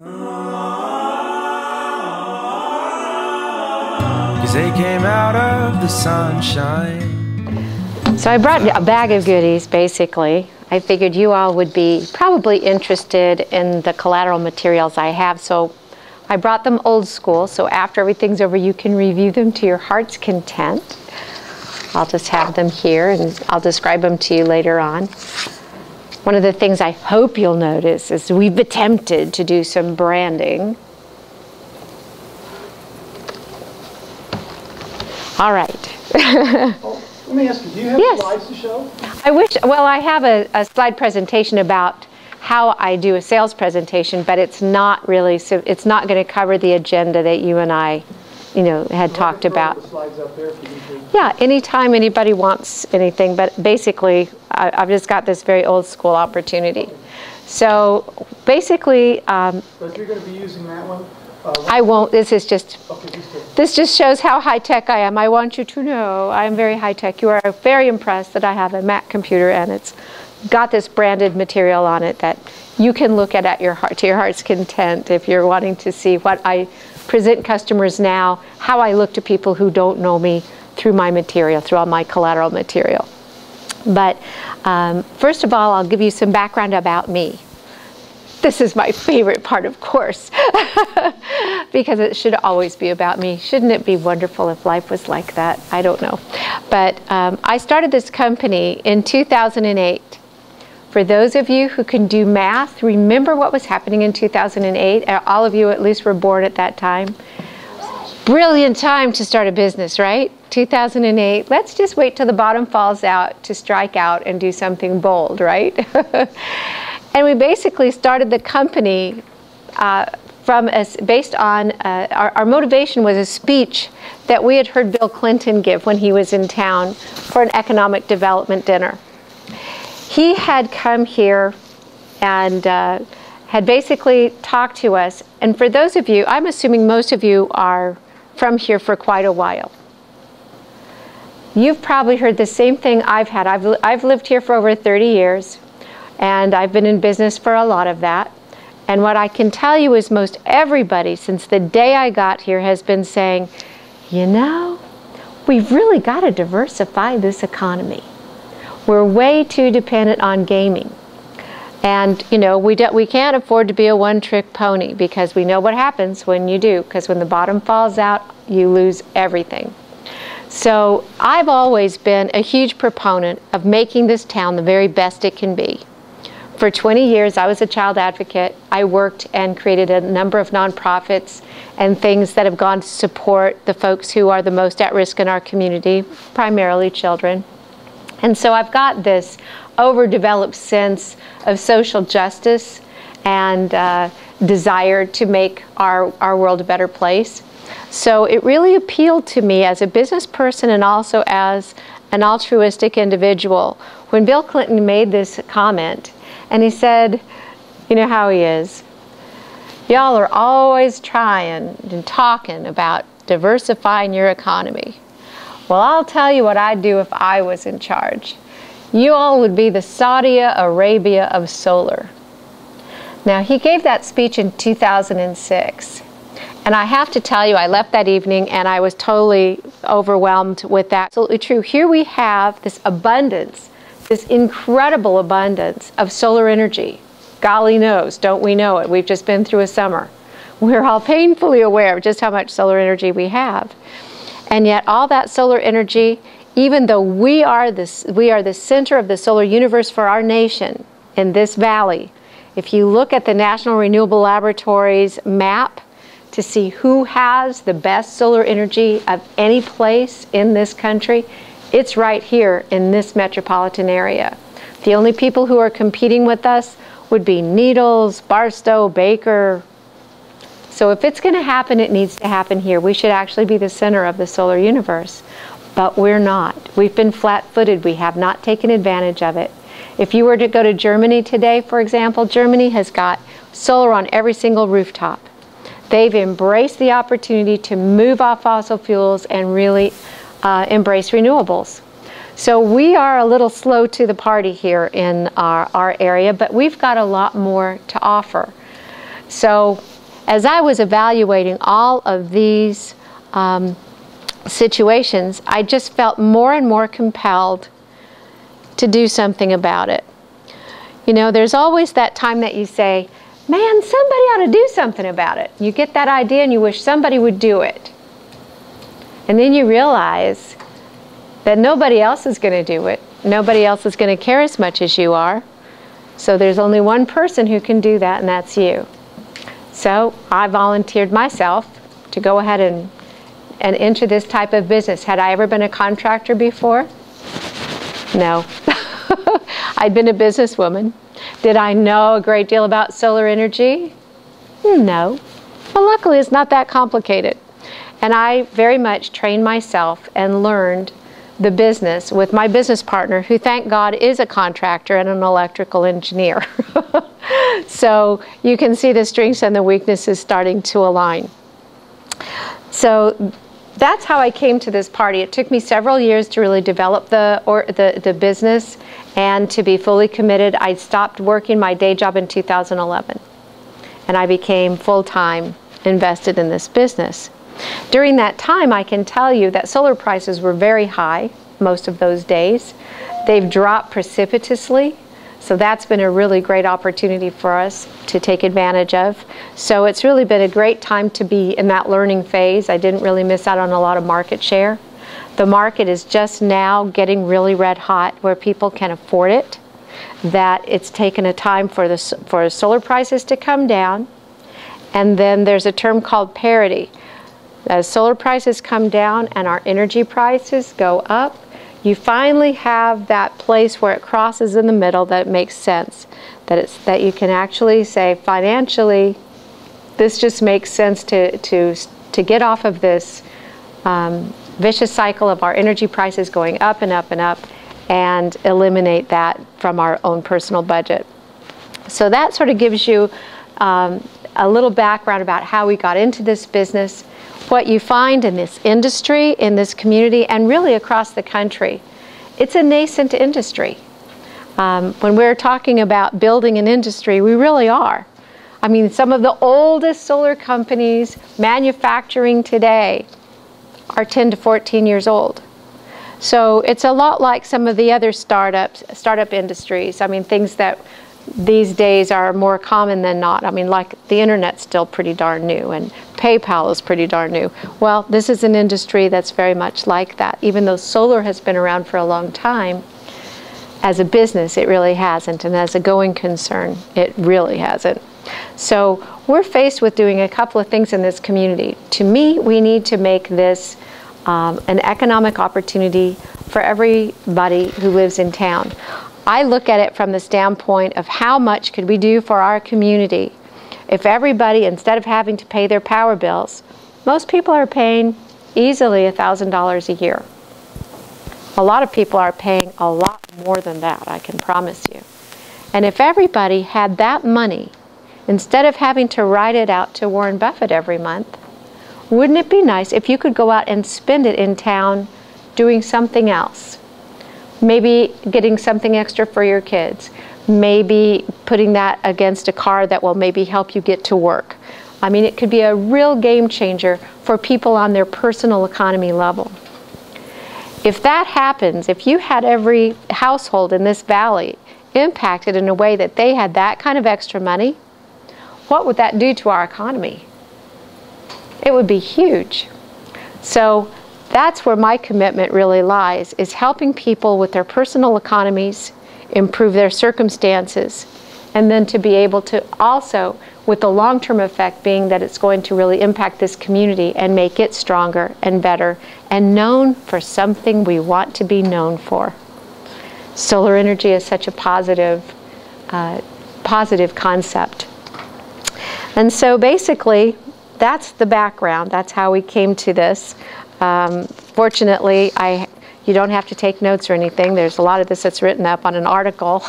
'Cause they came out of the sunshine. So I brought a bag of goodies, basically. I figured you all would be probably interested in the collateral materials I have, so I brought them old school, so after everything's over you can review them to your heart's content. I'll just have them here and I'll describe them to you later on. One of the things I hope you'll notice is we've attempted to do some branding. All right. Let me ask you, do you have slides to show? I wish, well, I have a slide presentation about how I do a sales presentation, but it's not really, so it's not going to cover the agenda that you and I, had talked about. The slides up there if you need to. Yeah, anytime anybody wants anything, but basically, I've just got this very old school opportunity. So basically, But you're going to be using that one? I won't, this is just, Okay, this just shows how high-tech I am. I want you to know I am very high-tech. You are very impressed that I have a Mac computer and it's got this branded material on it that you can look at your heart, to your heart's content if you're wanting to see what I present customers now, how I look to people who don't know me through my material, through all my collateral material. But first of all, I'll give you some background about me. This is my favorite part, of course, because it should always be about me. Shouldn't it be wonderful if life was like that? I don't know. But I started this company in 2008. For those of you who can do math, remember what was happening in 2008? All of you at least were born at that time. Brilliant time to start a business, right? 2008. Let's just wait till the bottom falls out to strike out and do something bold, right? And we basically started the company based on, our motivation was a speech that we had heard Bill Clinton give when he was in town for an economic development dinner. He had come here and had basically talked to us. And for those of you, I'm assuming most of you are from here for quite a while. You've probably heard the same thing I've had. I've lived here for over 30 years. And I've been in business for a lot of that. And what I can tell you is most everybody since the day I got here has been saying, we've really got to diversify this economy. We're way too dependent on gaming. And, we can't afford to be a one-trick pony because we know what happens when you do, because when the bottom falls out, you lose everything. So I've always been a huge proponent of making this town the very best it can be. For 20 years, I was a child advocate. I worked and created a number of nonprofits and things that have gone to support the folks who are the most at risk in our community, primarily children. And so I've got this overdeveloped sense of social justice and desire to make our world a better place. So it really appealed to me as a business person and also as an altruistic individual when Bill Clinton made this comment. And he said, you know how he is, y'all are always trying and talking about diversifying your economy. Well, I'll tell you what I'd do if I was in charge. You all would be the Saudi Arabia of solar. Now, he gave that speech in 2006. And I have to tell you, I left that evening and I was totally overwhelmed with that. Absolutely true. Here we have this abundance, this incredible abundance of solar energy. Golly knows, don't we know it? We've just been through a summer. We're all painfully aware of just how much solar energy we have. And yet all that solar energy, even though we are the center of the solar universe for our nation in this valley, if you look at the National Renewable Laboratories map to see who has the best solar energy of any place in this country, it's right here in this metropolitan area. The only people who are competing with us would be Needles, Barstow, Baker. So if it's going to happen, it needs to happen here. We should actually be the center of the solar universe, but we're not. We've been flat-footed. We have not taken advantage of it. If you were to go to Germany today, for example, Germany has got solar on every single rooftop. They've embraced the opportunity to move off fossil fuels and really embrace renewables. So we are a little slow to the party here in our area, but we've got a lot more to offer. So as I was evaluating all of these situations, I just felt more and more compelled to do something about it. You know, there's always that time that you say, man, somebody ought to do something about it. You get that idea and you wish somebody would do it. And then you realize that nobody else is going to do it. Nobody else is going to care as much as you are. So there's only one person who can do that, and that's you. So I volunteered myself to go ahead and enter this type of business. Had I ever been a contractor before? No. I'd been a businesswoman. Did I know a great deal about solar energy? No. Well, luckily it's not that complicated. And I very much trained myself and learned the business with my business partner, who, thank God, is a contractor and an electrical engineer. So you can see the strengths and the weaknesses starting to align. So that's how I came to this party. It took me several years to really develop the business and to be fully committed. I stopped working my day job in 2011, and I became full-time invested in this business. During that time, I can tell you that solar prices were very high most of those days. They've dropped precipitously, so that's been a really great opportunity for us to take advantage of. So it's really been a great time to be in that learning phase. I didn't really miss out on a lot of market share. The market is just now getting really red hot where people can afford it, that it's taken a time for solar prices to come down. And then there's a term called parity. As solar prices come down and our energy prices go up, you finally have that place where it crosses in the middle that it makes sense. That you can actually say, financially, this just makes sense to get off of this vicious cycle of our energy prices going up and up and up, and eliminate that from our own personal budget. So that sort of gives you a little background about how we got into this business. What you find in this industry, in this community, and really across the country, it's a nascent industry. When we're talking about building an industry, we really are. I mean, some of the oldest solar companies manufacturing today are 10 to 14 years old. So it's a lot like some of the other startup industries. I mean, things that these days are more common than not. I mean, like the internet's still pretty darn new, and PayPal is pretty darn new. Well, this is an industry that's very much like that. Even though solar has been around for a long time, as a business, it really hasn't. And as a going concern, it really hasn't. So we're faced with doing a couple of things in this community. To me, we need to make this an economic opportunity for everybody who lives in town. I look at it from the standpoint of how much could we do for our community if everybody, instead of having to pay their power bills, most people are paying easily $1,000 a year. A lot of people are paying a lot more than that, I can promise you. And if everybody had that money, instead of having to write it out to Warren Buffett every month, wouldn't it be nice if you could go out and spend it in town doing something else? Maybe getting something extra for your kids. Maybe putting that against a car that will maybe help you get to work. I mean, it could be a real game changer for people on their personal economy level. If that happens, if you had every household in this valley impacted in a way that they had that kind of extra money, what would that do to our economy? It would be huge. So that's where my commitment really lies, is helping people with their personal economies improve their circumstances, and then to be able to also, with the long-term effect being that it's going to really impact this community and make it stronger and better and known for something we want to be known for. Solar energy is such a positive concept. And so basically, that's the background. That's how we came to this. Fortunately, you don't have to take notes or anything. There's a lot of this that's written up on an article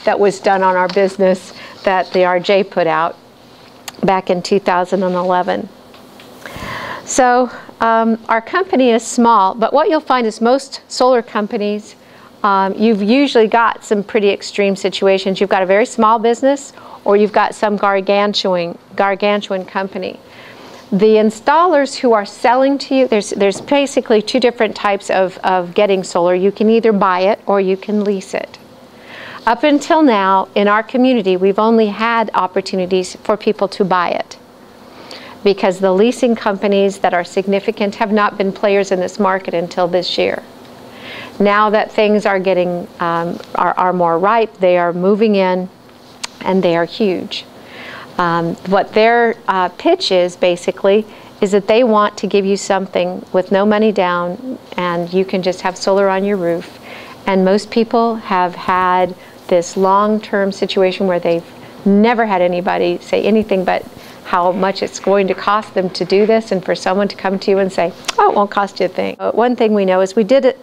that was done on our business that the RJ put out back in 2011. So our company is small, but what you'll find is most solar companies, you've usually got some pretty extreme situations. You've got a very small business, or you've got some gargantuan company. The installers who are selling to you, there's basically two different types of getting solar. You can either buy it or you can lease it. Up until now, in our community, we've only had opportunities for people to buy it, because the leasing companies that are significant have not been players in this market until this year. Now that things are getting are more ripe, they are moving in, and they are huge. What their pitch is basically is that they want to give you something with no money down, and you can just have solar on your roof. And most people have had this long-term situation where they've never had anybody say anything but how much it's going to cost them to do this, and for someone to come to you and say, oh, it won't cost you a thing. One thing we know is we did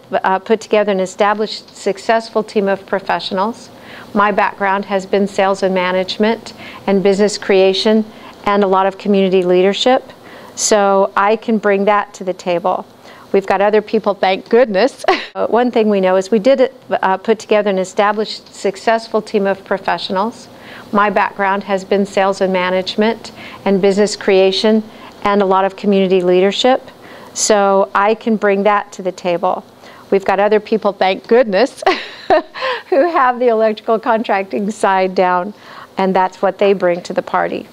put together an established, successful team of professionals. My background has been sales and management and business creation and a lot of community leadership, so I can bring that to the table. We've got other people, thank goodness. One thing we know is we did put together an established, successful team of professionals. My background has been sales and management and business creation and a lot of community leadership, so I can bring that to the table. We've got other people, thank goodness, who have the electrical contracting side down, and that's what they bring to the party.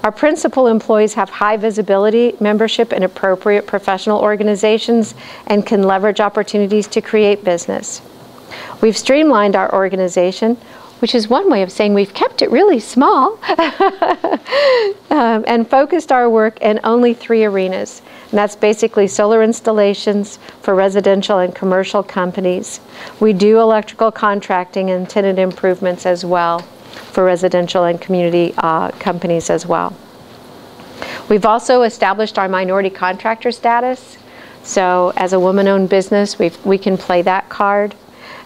Our principal employees have high visibility, membership in appropriate professional organizations, and can leverage opportunities to create business. We've streamlined our organization, which is one way of saying we've kept it really small, and focused our work in only 3 arenas. And that's basically solar installations for residential and commercial companies. We do electrical contracting and tenant improvements as well for residential and community companies as well. We've also established our minority contractor status. So as a woman-owned business, we can play that card.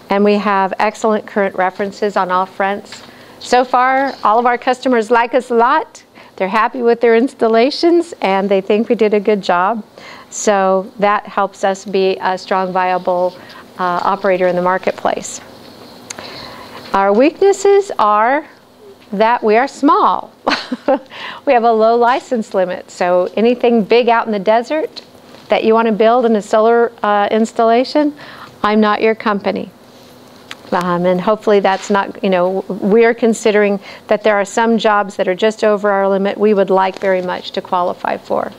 And we have excellent current references on all fronts. So far, all of our customers like us a lot. They're happy with their installations, and they think we did a good job. So that helps us be a strong, viable operator in the marketplace. Our weaknesses are that we are small. We have a low license limit, so anything big out in the desert that you want to build in a solar installation, I'm not your company. And hopefully that's not, we're considering that there are some jobs that are just over our limit we would like very much to qualify for.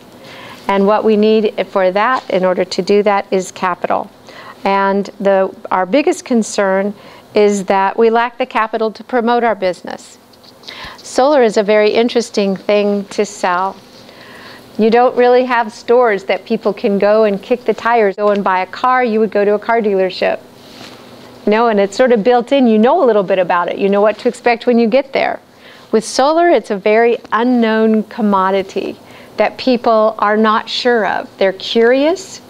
And what we need for that, in order to do that, is capital. And our biggest concern is that we lack the capital to promote our business. Solar is a very interesting thing to sell. You don't really have stores that people can go and kick the tires, go and buy a car. You would go to a car dealership. And it's sort of built in. You know a little bit about it. You know what to expect when you get there. With solar, it's a very unknown commodity that people are not sure of. They're curious,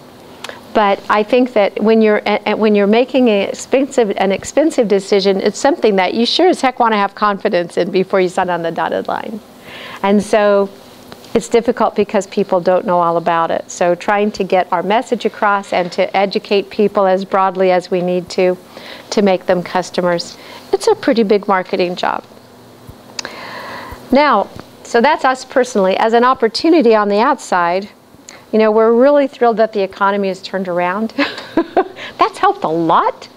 but I think that when you're making an expensive decision, it's something that you sure as heck want to have confidence in before you sign on the dotted line. And so it's difficult because people don't know all about it. So trying to get our message across and to educate people as broadly as we need to make them customers, it's a pretty big marketing job. Now, so that's us personally. As an opportunity on the outside, we're really thrilled that the economy has turned around. That's helped a lot.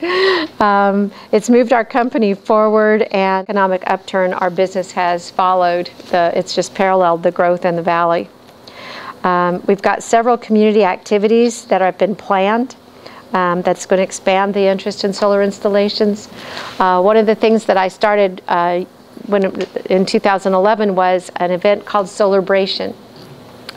It's moved our company forward, and economic upturn, our business has followed. It's just paralleled the growth in the valley. We've got several community activities that have been planned that's going to expand the interest in solar installations. One of the things that I started in 2011 was an event called Solarbration.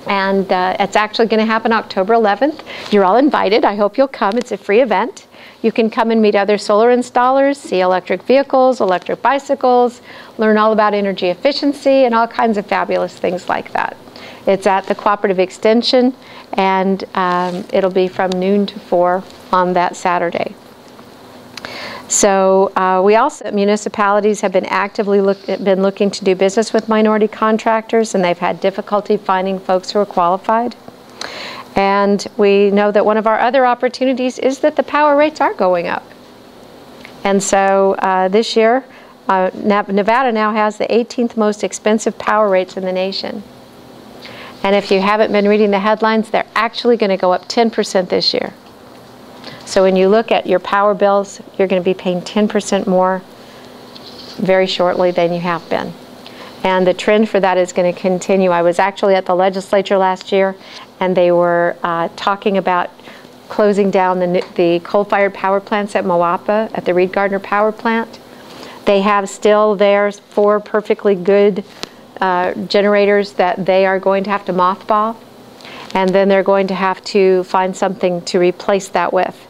And it's actually going to happen October 11th. You're all invited. I hope you'll come. It's a free event. You can come and meet other solar installers, see electric vehicles, electric bicycles, learn all about energy efficiency, and all kinds of fabulous things like that. It's at the Cooperative Extension, and it'll be from noon to 4 on that Saturday. So municipalities have been actively looking to do business with minority contractors, and they've had difficulty finding folks who are qualified. And we know that one of our other opportunities is that the power rates are going up. And so this year, Nevada now has the 18th most expensive power rates in the nation. And if you haven't been reading the headlines, they're actually going to go up 10% this year. So when you look at your power bills, you're going to be paying 10% more very shortly than you have been. And the trend for that is going to continue. I was actually at the legislature last year, and they were talking about closing down the coal-fired power plants at Moapa, at the Reed Gardner Power Plant. They have still there 4 perfectly good generators that they are going to have to mothball, and then they're going to have to find something to replace that with.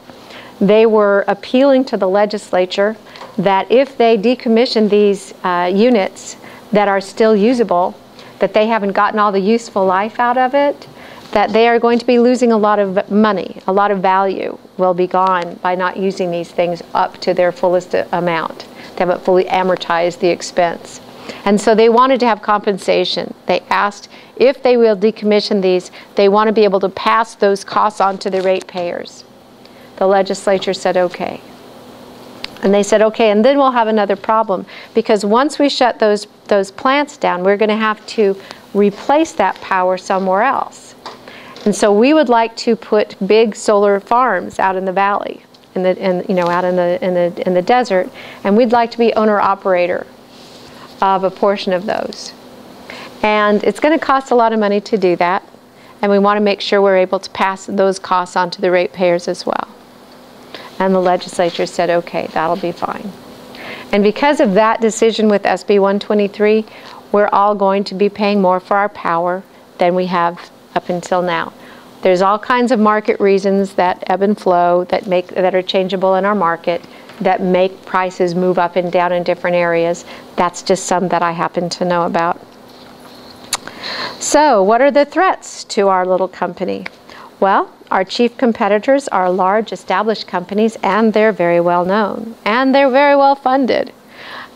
They were appealing to the legislature that if they decommission these units that are still usable, that they haven't gotten all the useful life out of it, that they are going to be losing a lot of money, a lot of value will be gone by not using these things up to their fullest amount. They haven't fully amortized the expense. And so they wanted to have compensation. They asked if they will decommission these, they want to be able to pass those costs on to the ratepayers. The legislature said okay. And they said okay, and then we'll have another problem, because once we shut those plants down, we're going to have to replace that power somewhere else. And so we would like to put big solar farms out in the valley, out in the desert, and we'd like to be owner-operator of a portion of those. And it's going to cost a lot of money to do that, and we want to make sure we're able to pass those costs on to the ratepayers as well. And the legislature said, okay, that'll be fine. And because of that decision with SB 123, we're all going to be paying more for our power than we have up until now. There's all kinds of market reasons that ebb and flow that are changeable in our market that make prices move up and down in different areas. That's just some that I happen to know about. So what are the threats to our little company? Well, our chief competitors are large established companies, and they're very well known, and they're very well funded.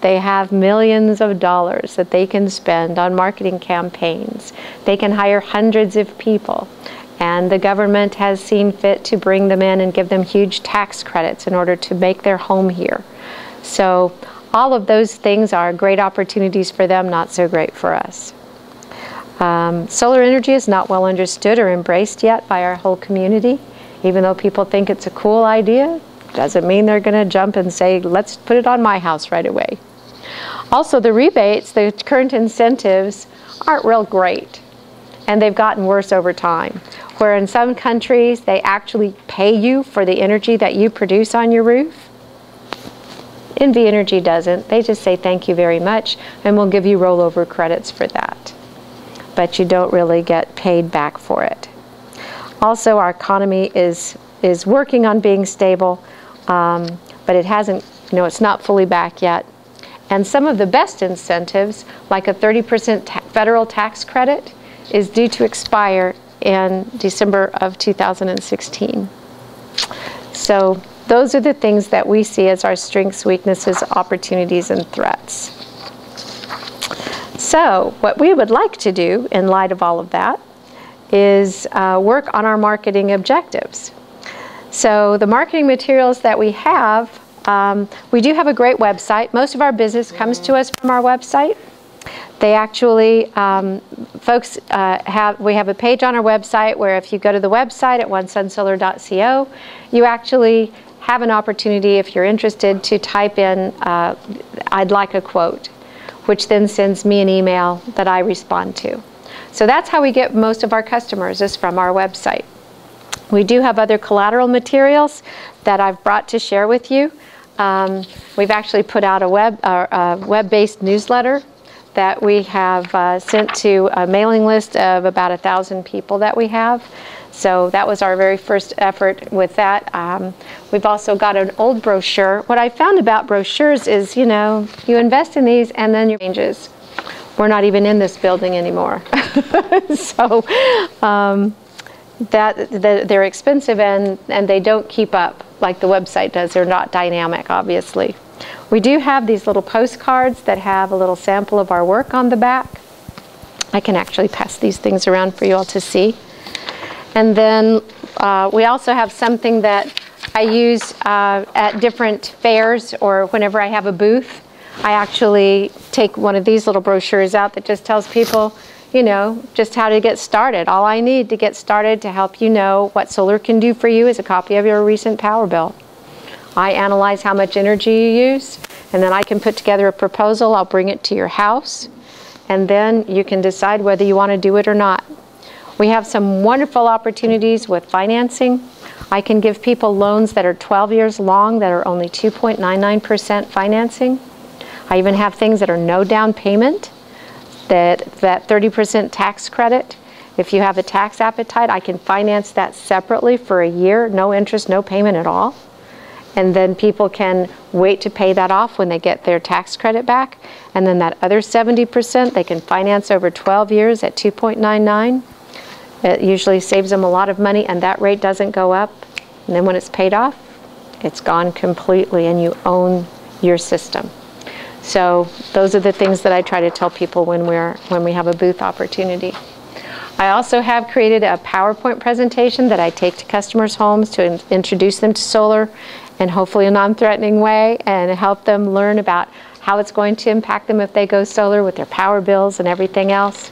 They have millions of dollars that they can spend on marketing campaigns. They can hire hundreds of people, and the government has seen fit to bring them in and give them huge tax credits in order to make their home here. So all of those things are great opportunities for them, not so great for us. Solar energy is not well understood or embraced yet by our whole community. Even though people think it's a cool idea, doesn't mean they're going to jump and say, let's put it on my house right away. Also, the rebates, the current incentives, aren't real great, and they've gotten worse over time. Where in some countries, they actually pay you for the energy that you produce on your roof, NV Energy doesn't. They just say thank you very much, and we'll give you rollover credits for that. But you don't really get paid back for it. Also, our economy is working on being stable, but it hasn't, it's not fully back yet. And some of the best incentives, like a 30% federal tax credit, is due to expire in December of 2016. So those are the things that we see as our strengths, weaknesses, opportunities, and threats. So what we would like to do in light of all of that is work on our marketing objectives. So the marketing materials that we have, we do have a great website. Most of our business comes to us from our website. They actually, we have a page on our website where if you go to the website at onesunsolar.co, you actually have an opportunity, if you're interested, to type in, I'd like a quote, which then sends me an email that I respond to. So that's how we get most of our customers, is from our website. We do have other collateral materials that I've brought to share with you. We've actually put out a web-based newsletter that we have sent to a mailing list of about 1,000 people that we have. So that was our very first effort with that. We've also got an old brochure. What I found about brochures is, you invest in these and then you changes. We're not even in this building anymore. So they're expensive and they don't keep up like the website does. They're not dynamic, obviously. We do have these little postcards that have a little sample of our work on the back. I can actually pass these things around for you all to see. And then we also have something that I use at different fairs or whenever I have a booth. I actually take one of these little brochures out that just tells people, you know, just how to get started. All I need to get started to help you know what solar can do for you is a copy of your recent power bill. I analyze how much energy you use, and then I can put together a proposal. I'll bring it to your house, and then you can decide whether you want to do it or not. We have some wonderful opportunities with financing. I can give people loans that are 12 years long that are only 2.99% financing. I even have things that are no down payment, that 30% tax credit. If you have a tax appetite, I can finance that separately for a year, no interest, no payment at all. And then people can wait to pay that off when they get their tax credit back. And then that other 70%, they can finance over 12 years at 2.99. It usually saves them a lot of money, and that rate doesn't go up. And then when it's paid off, it's gone completely, and you own your system. So those are the things that I try to tell people when we have a booth opportunity. I also have created a PowerPoint presentation that I take to customers' homes to introduce them to solar in hopefully a non-threatening way and help them learn about how it's going to impact them if they go solar with their power bills and everything else.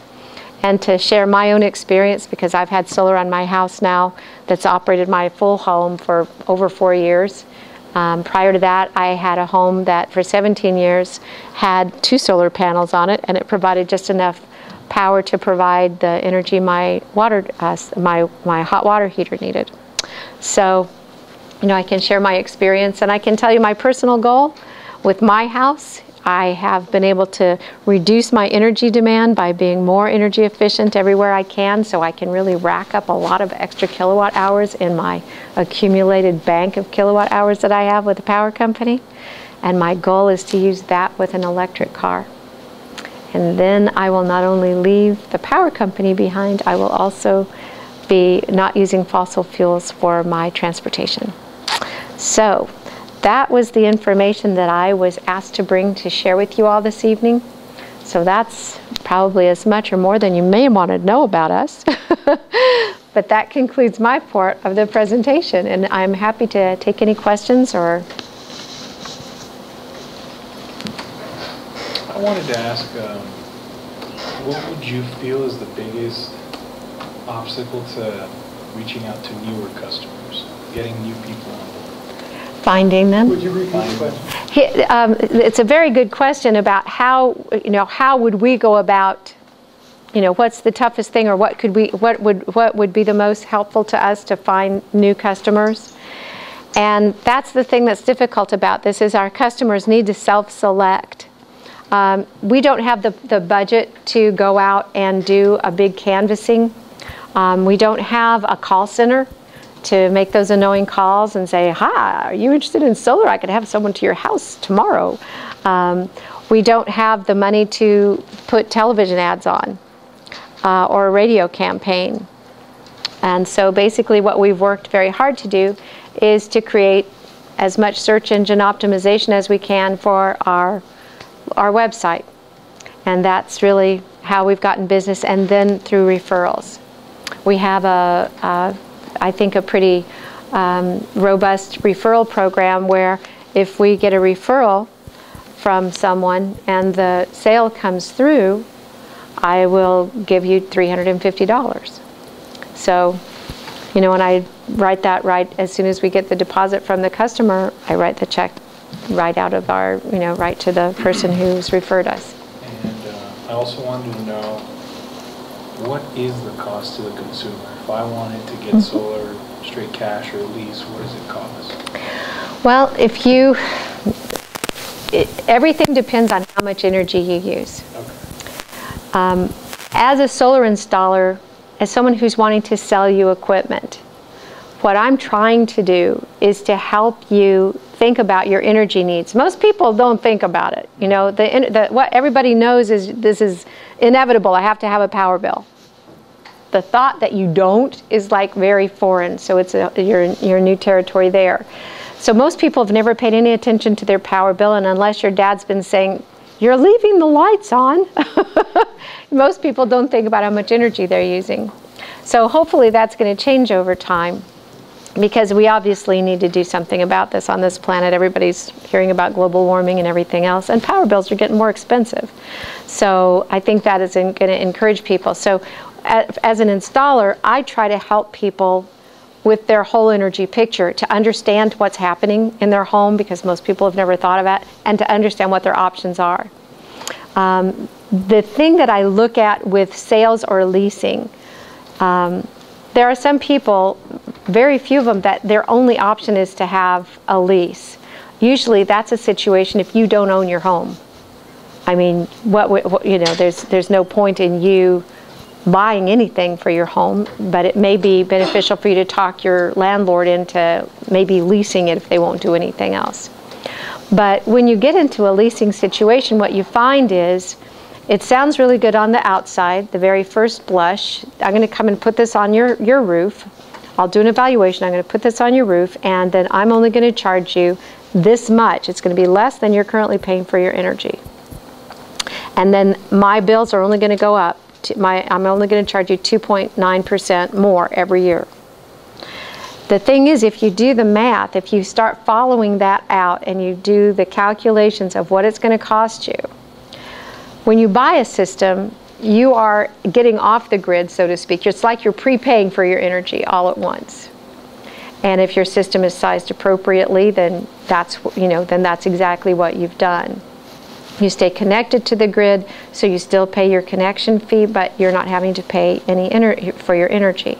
And to share my own experience, because I've had solar on my house now that's operated my full home for over 4 years. Prior to that, I had a home that for 17 years had 2 solar panels on it, and it provided just enough power to provide the energy my hot water heater needed. So, you know, I can share my experience, and I can tell you my personal goal with my house. I have been able to reduce my energy demand by being more energy efficient everywhere I can, so I can really rack up a lot of extra kilowatt hours in my accumulated bank of kilowatt hours that I have with the power company. And my goal is to use that with an electric car. And then I will not only leave the power company behind, I will also be not using fossil fuels for my transportation. So that was the information that I was asked to bring to share with you all this evening. So that's probably as much or more than you may want to know about us. But that concludes my part of the presentation, and I'm happy to take any questions or... I wanted to ask, what would you feel is the biggest obstacle to reaching out to newer customers, getting new people on board? Finding them. Would you repeat the question? It's a very good question about how would we go about, what's the toughest thing, or what would be the most helpful to us to find new customers. And that's the thing that's difficult about this, is our customers need to self-select. We don't have the budget to go out and do a big canvassing. We don't have a call center to make those annoying calls and say, "Hi, are you interested in solar? I could have someone to your house tomorrow." We don't have the money to put television ads on or a radio campaign. And so basically what we've worked very hard to do is to create as much search engine optimization as we can for our website. And that's really how we've gotten business, and then through referrals. We have I think a pretty robust referral program where if we get a referral from someone and the sale comes through, I will give you $350. So, when I write that right as soon as we get the deposit from the customer, I write the check right out of our, right to the person who's referred us. And I also wanted to know, what is the cost to the consumer? If I wanted to get solar straight cash or lease, what does it cost? Well, everything depends on how much energy you use. Okay. As a solar installer, as someone who's wanting to sell you equipment, what I'm trying to do is to help you think about your energy needs. Most people don't think about it. What everybody knows is this is inevitable. I have to have a power bill. The thought that you don't is like very foreign, so it's you're new territory there. So most people have never paid any attention to their power bill, and unless your dad's been saying, "You're leaving the lights on," most people don't think about how much energy they're using. So hopefully that's going to change over time. because we obviously need to do something about this on this planet. Everybody's hearing about global warming and everything else, and power bills are getting more expensive. So I think that is going to encourage people. So as an installer, I try to help people with their whole energy picture, to understand what's happening in their home, because most people have never thought of that, and to understand what their options are. The thing that I look at with sales or leasing, there are some people, very few of them, that their only option is to have a lease. Usually that's a situation if you don't own your home. I mean, you know, there's no point in you buying anything for your home, but it may be beneficial for you to talk your landlord into maybe leasing it if they won't do anything else. But when you get into a leasing situation, what you find is it sounds really good on the outside, the very first blush. I'm going to come and put this on your roof. I'll do an evaluation. I'm going to put this on your roof, and then I'm only going to charge you this much. It's going to be less than you're currently paying for your energy. And then my bills are only going to go up. I'm only going to charge you 2.9% more every year. The thing is, if you do the math, if you start following that out and you do the calculations of what it's going to cost you, when you buy a system, you are getting off the grid, so to speak. It's like you're prepaying for your energy all at once. And if your system is sized appropriately, then that's exactly what you've done. You stay connected to the grid, so you still pay your connection fee, but you're not having to pay any for your energy.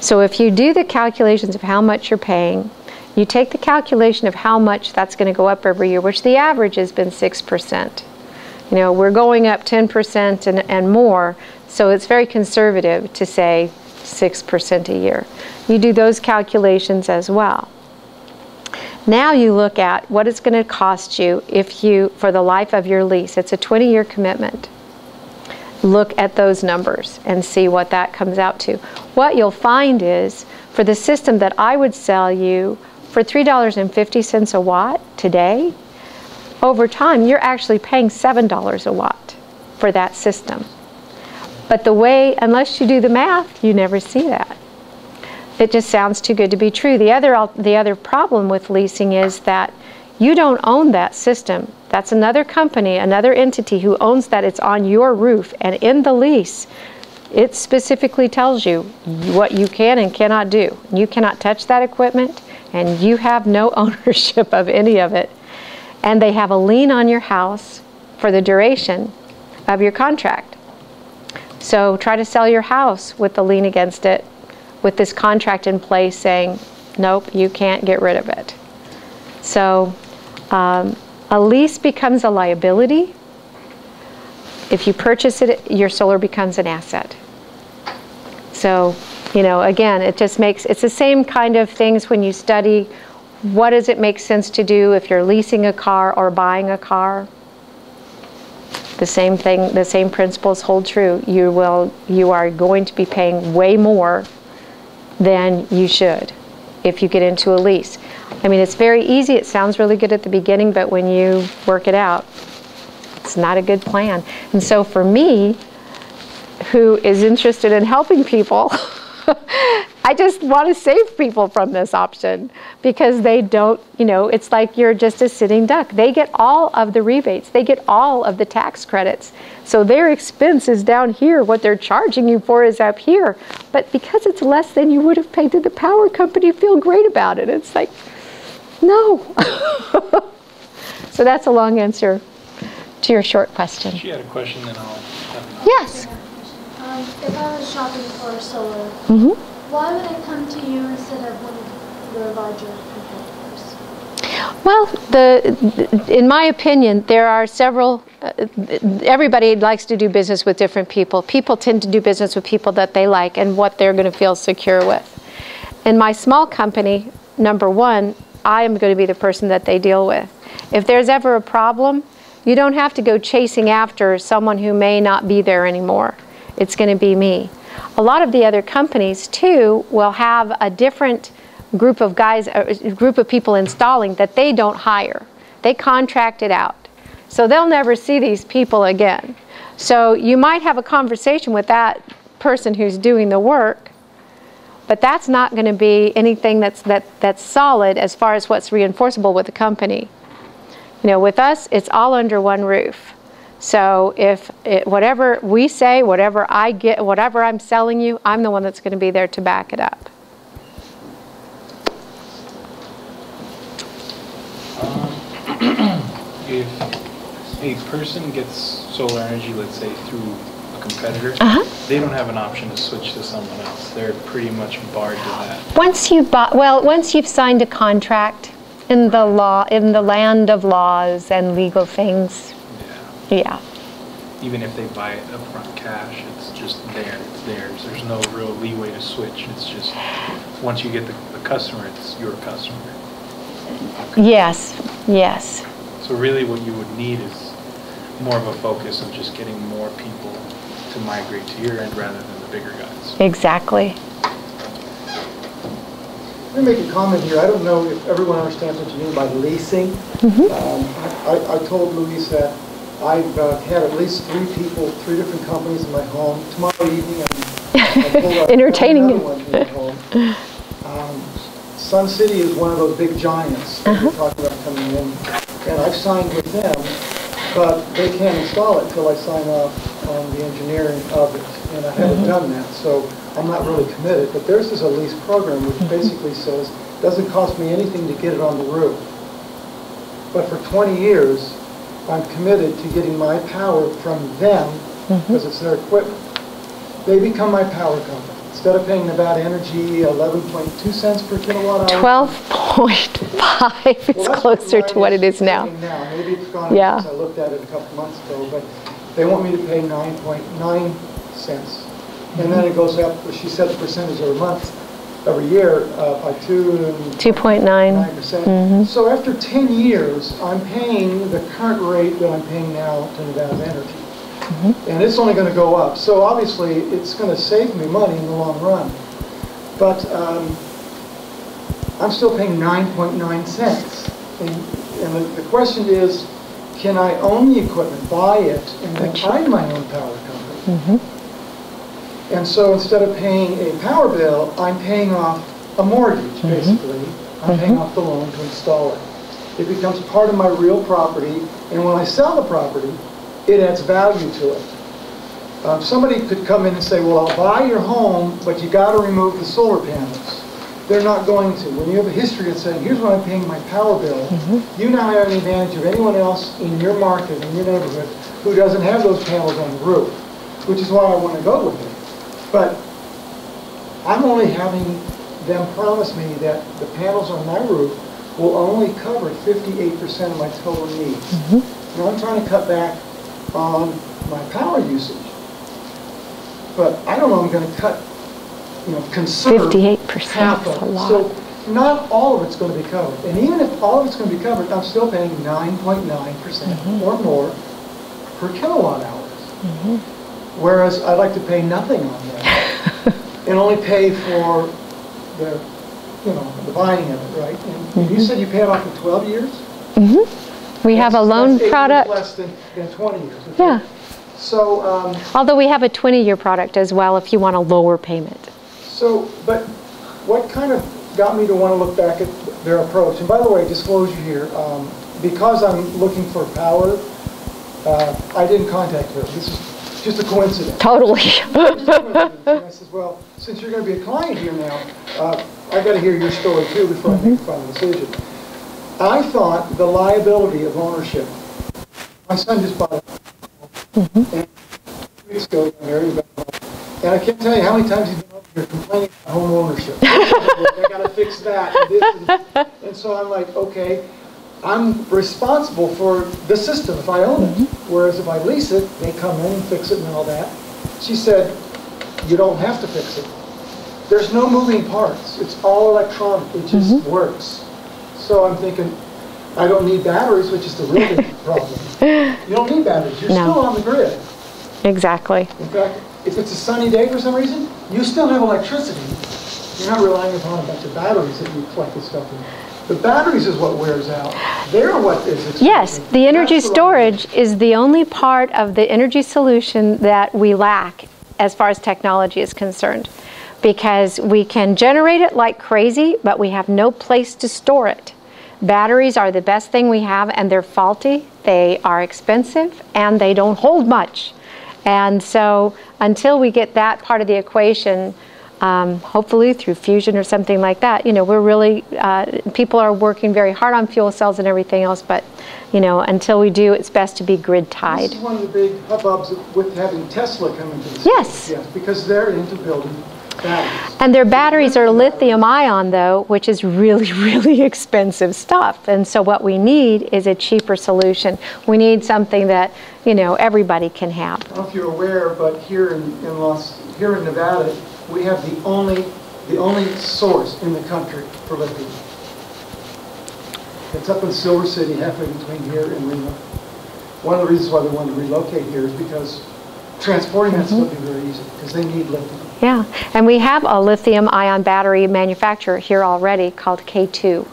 So if you do the calculations of how much you're paying, you take the calculation of how much that's going to go up every year, which the average has been 6%. You know, we're going up 10% and more, so it's very conservative to say 6% a year. You do those calculations as well. Now you look at what it's going to cost you for the life of your lease. It's a 20-year commitment. Look at those numbers and see what that comes out to. What you'll find is, for the system that I would sell you for $3.50 a watt today, over time you're actually paying $7 a watt for that system. But unless you do the math, you never see that. It just sounds too good to be true. The other problem with leasing is that you don't own that system. That's another company, another entity who owns that. It's on your roof, and in the lease, it specifically tells you what you can and cannot do. You cannot touch that equipment, and you have no ownership of any of it. And they have a lien on your house for the duration of your contract. So try to sell your house with the lien against it, with this contract in place saying, nope, you can't get rid of it. So a lease becomes a liability. If you purchase it, your solar becomes an asset. So, you know, again, it's the same kind of things when you study what does it make sense to do if you're leasing a car or buying a car. The same thing, the same principles hold true. You are going to be paying way more than you should if you get into a lease. I mean, it's very easy. It sounds really good at the beginning, but when you work it out, it's not a good plan. And so for me, who is interested in helping people, I just want to save people from this option, because they don't, you know, it's like you're just a sitting duck. They get all of the rebates. They get all of the tax credits. So their expense is down here. What they're charging you for is up here. But because it's less than you would have paid to the power company, feel great about it. It's like, no. So that's a long answer to your short question. She had a question, then I'll have another. Yes. If I was shopping for solar, why would I come to you instead of one of your larger competitors? Well, in my opinion, there are several. Everybody likes to do business with different people. People tend to do business with people that they like and what they're going to feel secure with. In my small company, number one, I am going to be the person that they deal with. If there's ever a problem, you don't have to go chasing after someone who may not be there anymore. It's going to be me. A lot of the other companies, too, will have a different group of guys, a group of people installing that they don't hire. They contract it out. So they'll never see these people again. So you might have a conversation with that person who's doing the work, but that's not going to be anything that's solid as far as what's reinforceable with the company. You know, with us, it's all under one roof. So if whatever we say, whatever I get, whatever I'm selling you, I'm the one that's going to be there to back it up. If a person gets solar energy, let's say through a competitor, they don't have an option to switch to someone else. They're pretty much barred to that. Once you've signed a contract in the law, in the land of laws and legal things. Yeah. Even if they buy it upfront cash, it's just there. It's theirs. There's no real leeway to switch. It's just once you get the customer, it's your customer. Okay. Yes. Yes. So really, what you would need is more of a focus of just getting more people to migrate to your end rather than the bigger guys. Exactly. Let me make a comment here. I don't know if everyone understands what you mean by leasing. I told Luis that I've had at least 3 people, 3 different companies in my home. Tomorrow evening, I'm entertaining another one in my home. Sun City is one of those big giants that we're talking about coming in, and I've signed with them, but they can't install it until I sign off on the engineering of it, and I haven't done that, so I'm not really committed. But theirs is a lease program, which basically says it doesn't cost me anything to get it on the roof, but for 20 years, I'm committed to getting my power from them because it's their equipment. They become my power company. Instead of paying Nevada Energy 11.2 cents per kilowatt hour, 12.5 is closer to what it is now. Maybe it's gone up since I looked at it a couple months ago, but they want me to pay 9.9 cents. And then it goes up, she said the percentage every month, every year by 2.9%. So after 10 years, I'm paying the current rate that I'm paying now to Nevada Energy. And it's only going to go up. So obviously, it's going to save me money in the long run. But I'm still paying 9.9 cents. And the question is, can I own the equipment, buy it, and then I'm my own power company? And so instead of paying a power bill, I'm paying off a mortgage, basically. I'm paying off the loan to install it. It becomes part of my real property, and when I sell the property, it adds value to it. Somebody could come in and say, well, I'll buy your home, but you got to remove the solar panels. They're not going to. When you have a history of saying, here's what I'm paying my power bill, you now have an advantage of anyone else in your market, in your neighborhood, who doesn't have those panels on the roof, which is why I want to go with it. But I'm only having them promise me that the panels on my roof will only cover 58% of my total needs. Now I'm trying to cut back on my power usage, but I don't know I'm going to cut, conserve 58% half of it. So not all of it's going to be covered. And even if all of it's going to be covered, I'm still paying 9.9% or more per kilowatt hours. Whereas I'd like to pay nothing on that and only pay for the, the buying of it, right? And you said you pay it off in 12 years? We have a loan product. Less than 20 years. Okay? Yeah. So. Although we have a 20-year product as well if you want a lower payment. So, but what kind of got me to want to look back at their approach? And by the way, disclosure here, because I'm looking for power, I didn't contact her. This is just a coincidence. Totally. And I said, well, since you're going to be a client here now, I got to hear your story too before I make a final decision. I thought the liability of ownership. My son just bought it. And 2 weeks ago, he got married. And I can't tell you how many times he's been up here complaining about home ownership. I got to fix that. And so I'm like, okay, I'm responsible for the system if I own it. Whereas if I lease it, they come in and fix it and all that. She said, you don't have to fix it. There's no moving parts. It's all electronic. It just works. So I'm thinking, I don't need batteries, which is the real big problem. You don't need batteries. You're still on the grid. Exactly. In fact, if it's a sunny day for some reason, you still have electricity. You're not relying upon a bunch of batteries that you collect this stuff in. The batteries is what wears out. They're what is expensive. Yes, the energy storage is the only part of the energy solution that we lack as far as technology is concerned. because we can generate it like crazy, but we have no place to store it. Batteries are the best thing we have, and they're faulty, they are expensive, and they don't hold much. And so until we get that part of the equation, hopefully through fusion or something like that, you know, we're really, people are working very hard on fuel cells and everything else, but, you know, until we do, it's best to be grid tied. This is one of the big hubbubs with having Tesla come into the Yes. Yes, because they're into building batteries. And their batteries are lithium ion though, which is really, really expensive stuff. And so what we need is a cheaper solution. We need something that, you know, everybody can have. I don't know if you're aware, but here in Nevada, we have the only source in the country for lithium. It's up in Silver City, halfway between here and Reno. One of the reasons why they wanted to relocate here is because transporting that's going to be very easy, because they need lithium. Yeah, and we have a lithium-ion battery manufacturer here already called K2.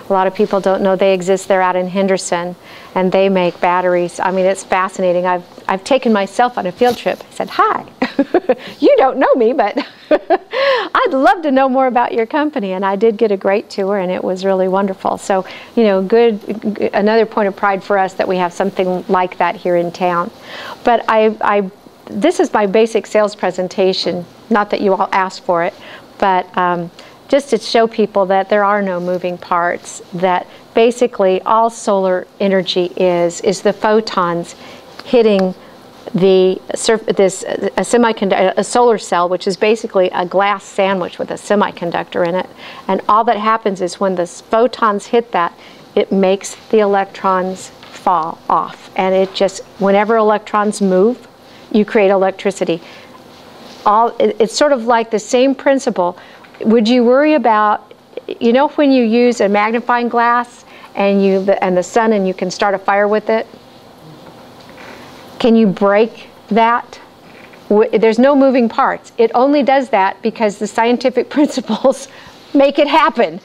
A lot of people don't know they exist. They're out in Henderson, and they make batteries. I mean, it's fascinating. I've taken myself on a field trip. I said, hi, you don't know me, but I'd love to know more about your company. And I did get a great tour, and it was really wonderful. So, you know, another point of pride for us that we have something like that here in town. But this is my basic sales presentation. Not that you all asked for it, but just to show people that there are no moving parts, that basically all solar energy is the photons hitting a solar cell, which is basically a glass sandwich with a semiconductor in it. And all that happens is when the photons hit that, it makes the electrons fall off. And it just, whenever electrons move, you create electricity. It's sort of like the same principle. Would you worry about, you know, when you use a magnifying glass and the sun and you can start a fire with it? Can you break that? There's no moving parts. It only does that because the scientific principles make it happen,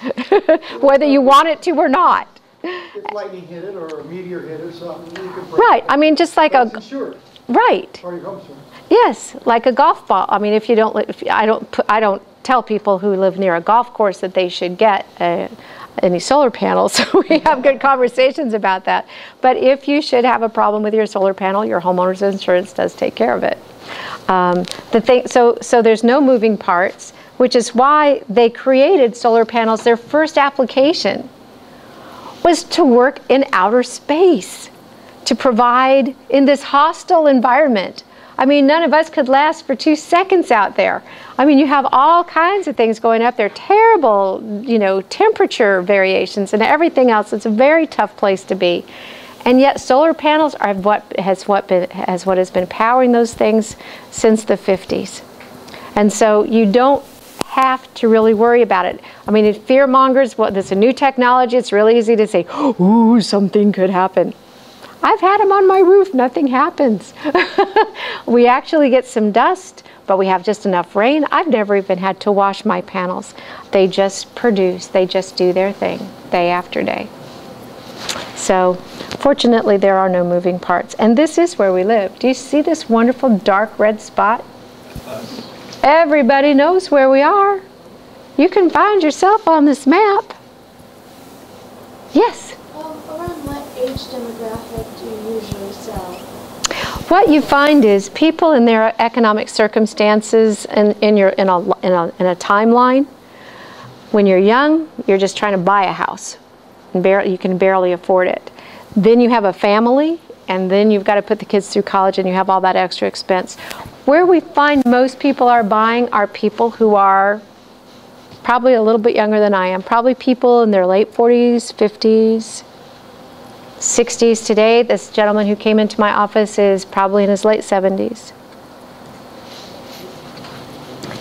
whether you want it to or not. If lightning hit it or a meteor hit it or something, you could break Right. it. I mean, just like But it's insured. Right. Or your home's insured. Yes, like a golf ball. I mean, I don't tell people who live near a golf course that they should get any solar panels. We have good conversations about that. But if you should have a problem with your solar panel, your homeowner's insurance does take care of it. So there's no moving parts, which is why they created solar panels. Their first application was to work in outer space, to provide in this hostile environment. I mean, none of us could last for 2 seconds out there. I mean, you have all kinds of things going up there, terrible, you know, temperature variations and everything else. It's a very tough place to be. And yet solar panels are what has been powering those things since the 50s. And so you don't have to really worry about it. I mean, it fear mongers, well, there's a new technology, it's really easy to say, ooh, something could happen. I've had them on my roof, nothing happens. We actually get some dust, but we have just enough rain. I've never even had to wash my panels. They just produce, they just do their thing day after day. So fortunately, there are no moving parts. And this is where we live. Do you see this wonderful dark red spot? Everybody knows where we are. You can find yourself on this map. Yes? Around what age demographic do you usually sell? What you find is people in their economic circumstances in a timeline. When you're young, you're just trying to buy a house. And you can barely afford it. Then you have a family, and then you've got to put the kids through college, and you have all that extra expense. Where we find most people are buying are people who are probably a little bit younger than I am. Probably people in their late 40s, 50s, 60s. Today, this gentleman who came into my office is probably in his late 70s.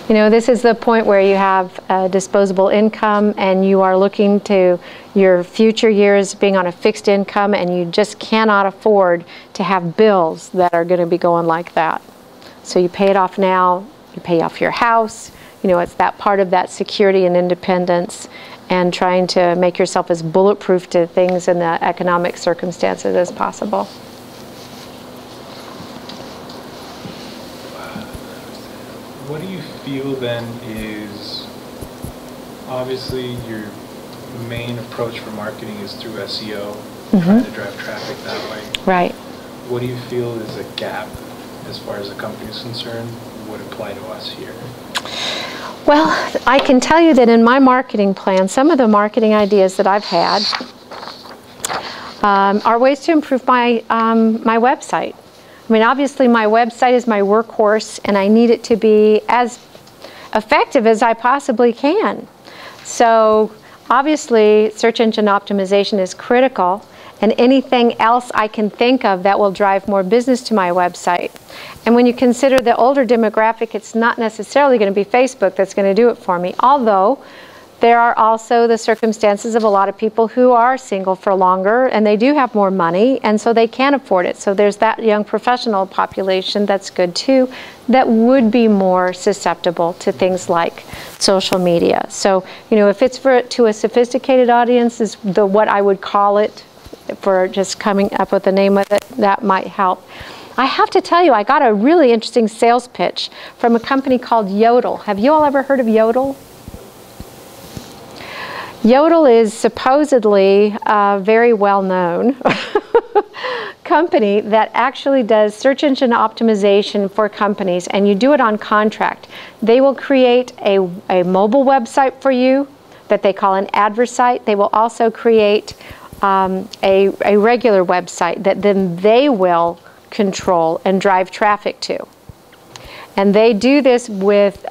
You know, this is the point where you have disposable income and you are looking to your future years being on a fixed income, and you just cannot afford to have bills that are going to be going like that. So you pay it off now, you pay off your house. You know, it's that part of that security and independence, and trying to make yourself as bulletproof to things in the economic circumstances as possible. What do you feel then is, obviously your main approach for marketing is through SEO, trying to drive traffic that way. Right. What do you feel is a gap as far as the company is concerned would apply to us here? Well, I can tell you that in my marketing plan, some of the marketing ideas that I've had are ways to improve my, my website. I mean, obviously my website is my workhorse and I need it to be as effective as I possibly can. So obviously search engine optimization is critical, and anything else I can think of that will drive more business to my website. And when you consider the older demographic, it's not necessarily going to be Facebook that's going to do it for me, although there are also the circumstances of a lot of people who are single for longer and they do have more money and so they can afford it. So there's that young professional population that's good too, that would be more susceptible to things like social media. So, you know, if it's to a sophisticated audience is what I would call it, for just coming up with the name of it, that might help. I have to tell you, I got a really interesting sales pitch from a company called Yodel. Have you all ever heard of Yodel? Yodel is supposedly a very well-known company that actually does search engine optimization for companies, and you do it on contract. They will create a mobile website for you that they call an adversite. They will also create a regular website that then they will control and drive traffic to. And they do this with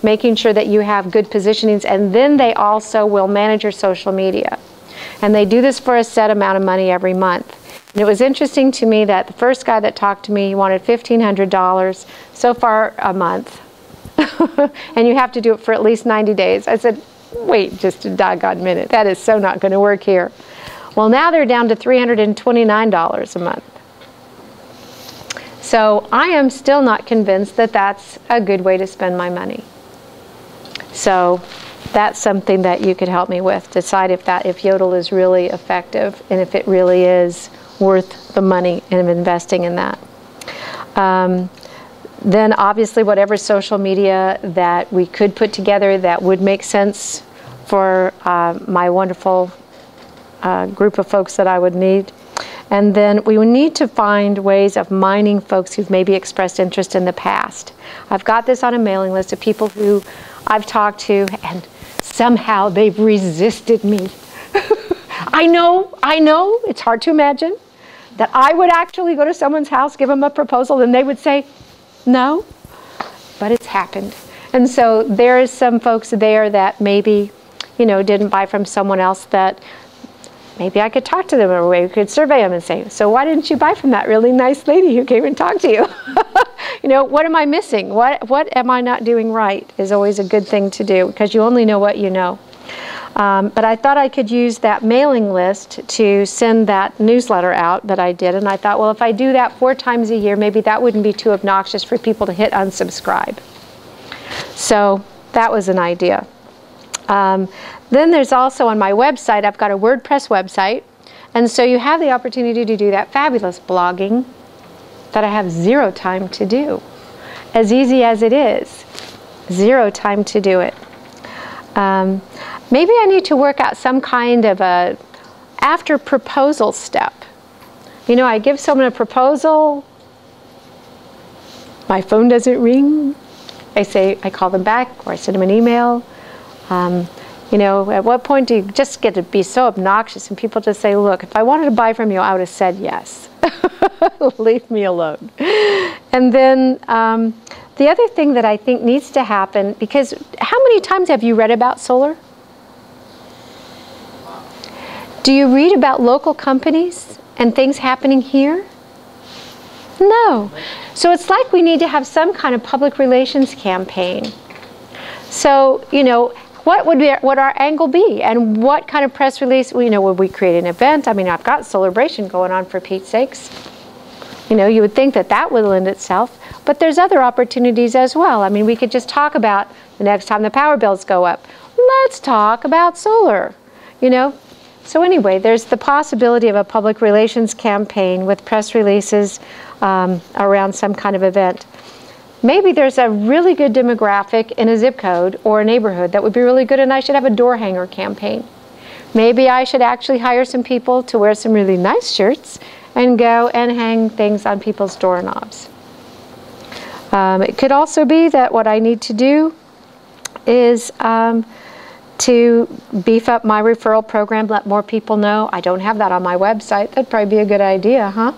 making sure that you have good positionings, and then they also will manage your social media. And they do this for a set amount of money every month. And it was interesting to me that the first guy that talked to me, he wanted $1,500 so far a month. And you have to do it for at least 90 days. I said, wait just a doggone minute. That is so not going to work here. Well, now they're down to $329 a month. So I am still not convinced that that's a good way to spend my money. So that's something that you could help me with. Decide if Yodel is really effective and if it really is worth the money in investing in that. Then obviously whatever social media that we could put together that would make sense for my wonderful group of folks that I would need. And then we would need to find ways of mining folks who've maybe expressed interest in the past. I've got this on a mailing list of people who I've talked to and somehow they've resisted me. I know, it's hard to imagine that I would actually go to someone's house, give them a proposal, and they would say no, but it's happened. And so there is some folks there that maybe, you know, didn't buy from someone else that maybe I could talk to them, or we could survey them and say, so why didn't you buy from that really nice lady who came and talked to you? You know, what am I missing? What am I not doing right is always a good thing to do, because you only know what you know. But I thought I could use that mailing list to send that newsletter out that I did, and I thought, well, if I do that 4 times a year, maybe that wouldn't be too obnoxious for people to hit unsubscribe. So that was an idea. Then there's also on my website, I've got a WordPress website, and so you have the opportunity to do that fabulous blogging that I have 0 time to do. As easy as it is, 0 time to do it. Maybe I need to work out some kind of a after proposal step. You know, I give someone a proposal, my phone doesn't ring, I call them back, or I send them an email. You know, at what point do you just get to be so obnoxious and people just say, look, if I wanted to buy from you, I would have said yes. Leave me alone. And then the other thing that I think needs to happen, because how many times have you read about solar? Do you read about local companies and things happening here? No. So it's like we need to have some kind of public relations campaign. So, you know, what would our angle be, and what kind of press release? You know, would we create an event? I mean, I've got Celebration going on, for Pete's sakes. You know, you would think that that would lend itself, but there's other opportunities as well. I mean, we could just talk about the next time the power bills go up. Let's talk about solar, you know. So anyway, there's the possibility of a public relations campaign with press releases around some kind of event. maybe there's a really good demographic in a zip code or a neighborhood that would be really good, and I should have a door hanger campaign. Maybe I should actually hire some people to wear some really nice shirts and go and hang things on people's doorknobs. It could also be that what I need to do is to beef up my referral program, let more people know. I don't have that on my website. That'd probably be a good idea, huh?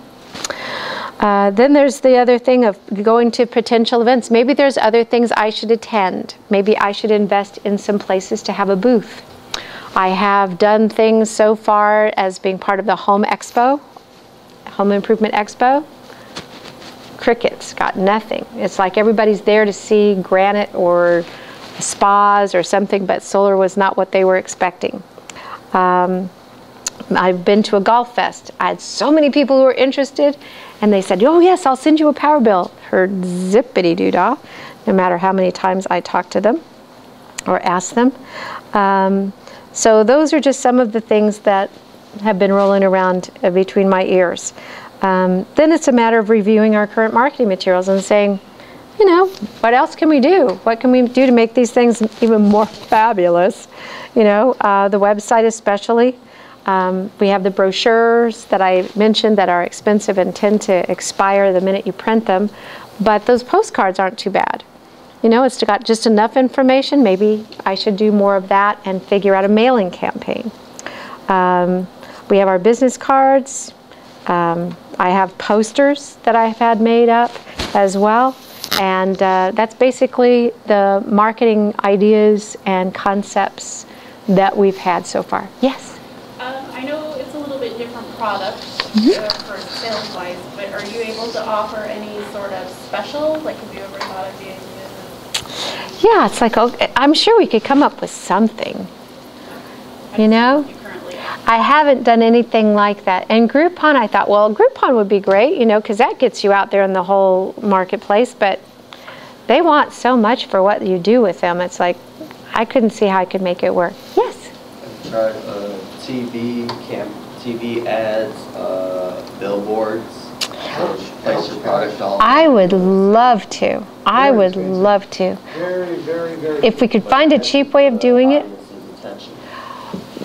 Then there's the other thing of going to potential events. Maybe there's other things I should attend. Maybe I should invest in some places to have a booth. I have done things so far as being part of the Home Expo, Home Improvement Expo. Crickets, got nothing. It's like everybody's there to see granite or spas or something, but solar was not what they were expecting. I've been to a golf fest. I had so many people who were interested, and they said, oh yes, I'll send you a power bill. Heard zippity doo dah, no matter how many times I talked to them or asked them. So those are just some of the things that have been rolling around between my ears. Then it's a matter of reviewing our current marketing materials and saying, you know, what else can we do? What can we do to make these things even more fabulous? You know, the website especially. We have the brochures that I mentioned that are expensive and tend to expire the minute you print them, but those postcards aren't too bad. You know, it's got just enough information. Maybe I should do more of that and figure out a mailing campaign. We have our business cards. I have posters that I've had made up as well. And that's basically the marketing ideas and concepts that we've had so far. Yes? I know it's a little bit different product for sales-wise, but are you able to offer any sort of special? Like, have you ever thought of doing this? Yeah, it's like, okay, I'm sure we could come up with something, you know? I haven't done anything like that. And Groupon, I thought, well, Groupon would be great, you know, because that gets you out there in the whole marketplace, but they want so much for what you do with them. It's like, I couldn't see how I could make it work. Yes? Have you tried TV ads, billboards, place your product all? I would love to. I would love to. Very, very, very. If we could find a cheap way of doing it.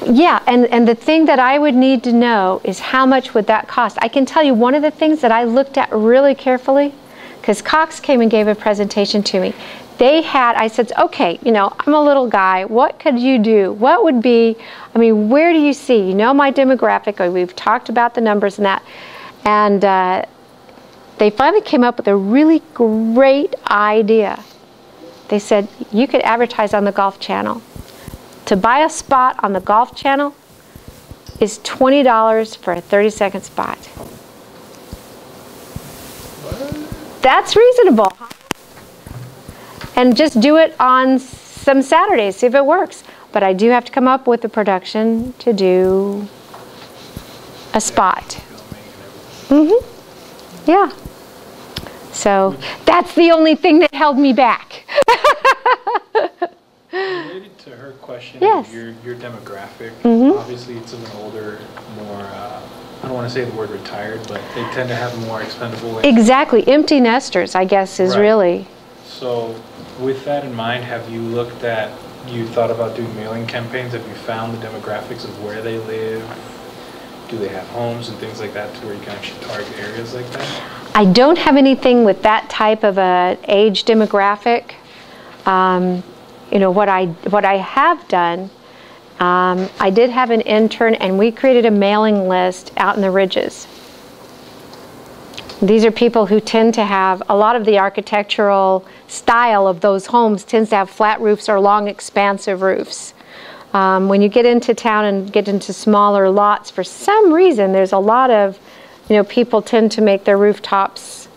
Yeah, and the thing that I would need to know is how much would that cost. I can tell you one of the things that I looked at really carefully, because Cox came and gave a presentation to me. They had, I said, okay, you know, I'm a little guy. What could you do? What would be, I mean, where do you see? You know my demographic, or we've talked about the numbers and that. And they finally came up with a really great idea. They said, you could advertise on the Golf Channel. To buy a spot on the Golf Channel is $20 for a 30-second spot. What? That's reasonable. And just do it on some Saturdays, see if it works. But I do have to come up with the production to do a spot. Mm-hmm. Yeah. So that's the only thing that held me back. Related to her question, yes. your demographic, Mm-hmm. obviously it's of an older, more, I don't want to say the word retired, but they tend to have more expendable income. Exactly. Empty nesters, I guess, is Right. really. So with that in mind, have you looked at, you thought about doing mailing campaigns? Have you found the demographics of where they live? Do they have homes and things like that to where you can actually target areas like that? I don't have anything with that type of a age demographic. You know, what I have done, I did have an intern, and we created a mailing list out in the ridges. These are people who tend to have, a lot of the architectural style of those homes tends to have flat roofs or long expansive roofs. When you get into town and get into smaller lots, for some reason there's a lot of, you know, people tend to make their rooftops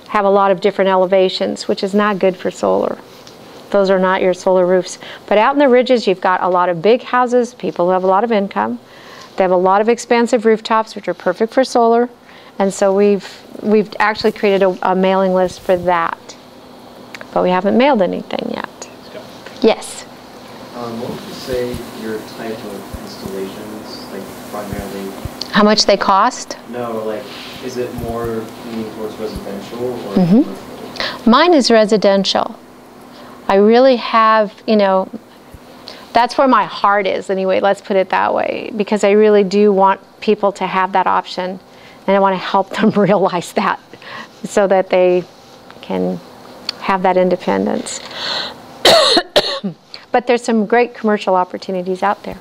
have a lot of different elevations, which is not good for solar. Those are not your solar roofs. But out in the ridges, you've got a lot of big houses, people who have a lot of income. They have a lot of expansive rooftops, which are perfect for solar. And so we've actually created a mailing list for that. But we haven't mailed anything yet. Yes? What would you say your type of installations, like primarily? How much they cost? No, like, is it more leaning towards residential or Mm-hmm. commercial? Mine is residential. I really have, you know, that's where my heart is anyway, let's put it that way, because I really do want people to have that option, and I want to help them realize that so that they can have that independence. But there's some great commercial opportunities out there.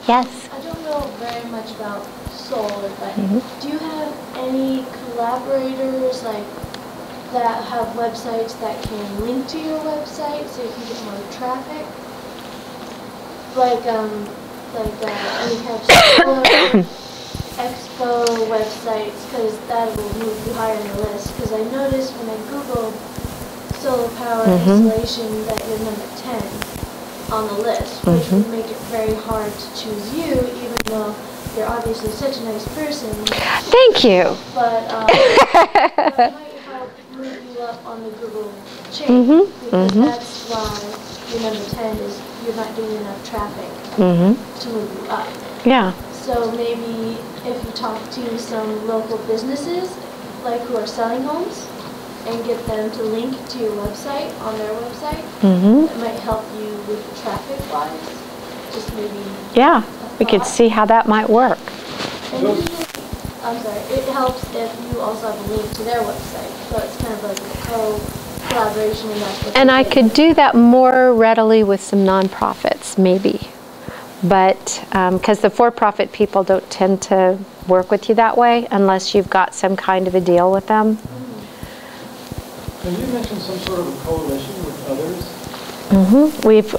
Yes? I don't know very much about solar, but do you have any collaborators that have websites that can link to your website so you can get more traffic? Any kind of solar expo websites, because that will move you higher in the list. Because I noticed when I Googled solar power installation that you're number 10 on the list, which would make it very hard to choose you, even though you're obviously such a nice person. Thank you. But that might help move you up on the Google chain, because that's why your number 10 is you're not getting enough traffic to move you up. Yeah. So maybe if you talk to some local businesses, like who are selling homes, and get them to link to your website on their website, it might help you with traffic-wise. Just maybe. Yeah, we could see how that might work. And usually, I'm sorry, it helps if you also have a link to their website. So it's kind of like a collaboration, and that's what. And I could do that more readily with some nonprofits, maybe. But because the for-profit people don't tend to work with you that way unless you've got some kind of a deal with them. And you mentioned some sort of a coalition with others. We've,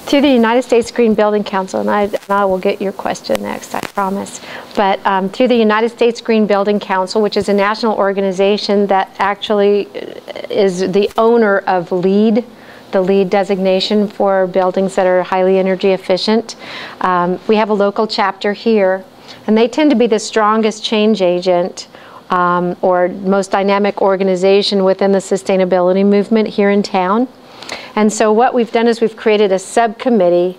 through the United States Green Building Council, and I will get your question next, I promise, but through the United States Green Building Council, which is a national organization that actually is the owner of LEED, the LEED designation for buildings that are highly energy efficient. We have a local chapter here, and they tend to be the strongest change agent or most dynamic organization within the sustainability movement here in town. And so what we've done is we've created a subcommittee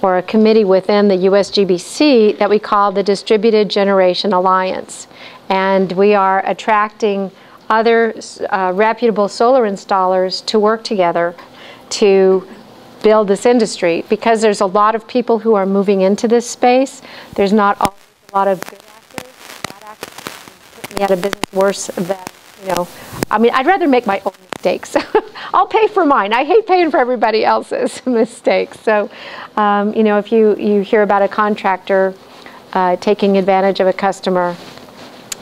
or a committee within the USGBC that we call the Distributed Generation Alliance. And we are attracting other reputable solar installers to work together to build this industry, because there's a lot of people who are moving into this space. There's not always a lot of good actors. Bad actors put me out of business worse than, you know, I mean, I'd rather make my own mistakes. I'll pay for mine. I hate paying for everybody else's mistakes. So, you know, if you hear about a contractor taking advantage of a customer,